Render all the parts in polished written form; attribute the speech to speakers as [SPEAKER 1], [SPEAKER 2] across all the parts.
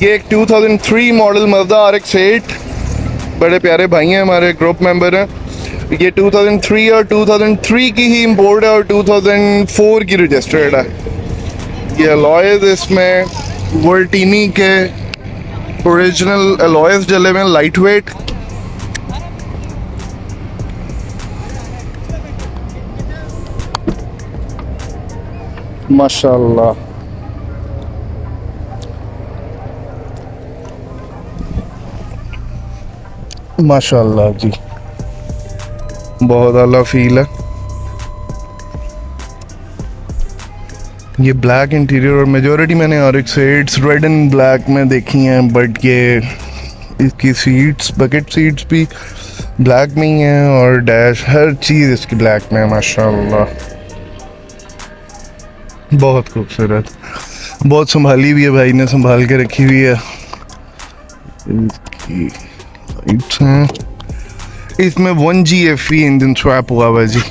[SPEAKER 1] ये एक 2003 model Mazda RX8, बड़े प्यारे भाई हैं हमारे, ग्रुप मेंबर हैं। ये 2003 और 2003 की ही इम्पोर्ट है और 2004 की रजिस्टर्ड है। ये अलॉयज इसमें वर्टिनी के ओरिजिनल अलॉयज डले हुए, लाइट वेट। माशाल्लाह, माशाल्लाह जी, बहुत आला फील है। ये ब्लैक इंटीरियर और मेजॉरिटी मैंने RX8 रेड एंड ब्लैक में देखी हैं, बट ये इसकी सीट्स, बकेट सीट्स भी ब्लैक में ही हैं और डैश हर चीज़ इसकी ब्लैक में है। माशाल्लाह, बहुत खूबसूरत, बहुत संभाली हुई है भाई ने, संभाल के रखी हुई है। इसकी लाइट्स हैं, इसमें 1GFE इंजन स्वैप हुआ हुआ है जी।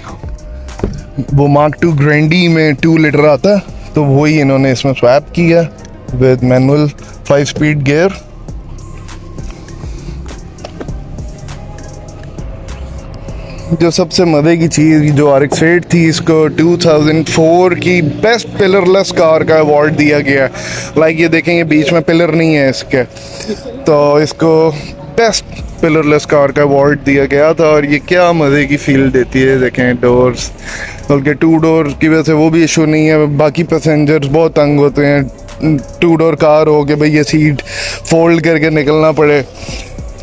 [SPEAKER 1] वो मार्क 2 ग्रैंडी में 2 लीटर आता है, तो वही इन्होंने इसमें स्वैप किया विद मैनुअल 5 स्पीड गियर। जो सबसे मज़े की चीज़ जो RX8 थी, इसको 2004 की बेस्ट पिलरलेस कार का अवार्ड दिया गया। लाइक ये देखेंगे बीच में पिलर नहीं है इसके, तो इसको बेस्ट पिलरलेस कार का अवार्ड दिया गया था। और ये क्या मज़े की फील देती है, देखें डोर्स, बल्कि 2 डोर की वजह से वो भी इशू नहीं है। बाकी पैसेंजर्स बहुत तंग होते हैं 2 डोर कार हो के भाई ये सीट फोल्ड करके निकलना पड़े,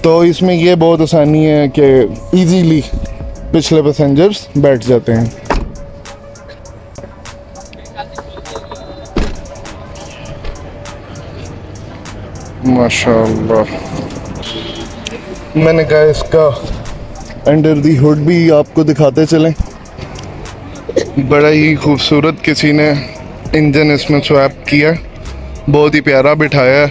[SPEAKER 1] तो इसमें ये बहुत आसानी है कि इजीली पिछले पैसेंजर्स बैठ जाते हैं। माशाल्लाह, मैंने कहा इसका अंडर दी हुड भी आपको दिखाते चलें। बड़ा ही खूबसूरत किसी ने इंजन इसमें स्वैप किया, बहुत ही प्यारा बिठाया,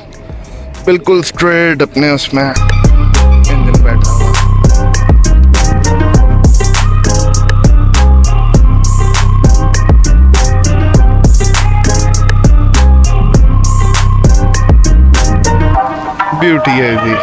[SPEAKER 1] बिल्कुल स्ट्रेट अपने उसमें इंजन बैठा हुआ। ब्यूटी है जी।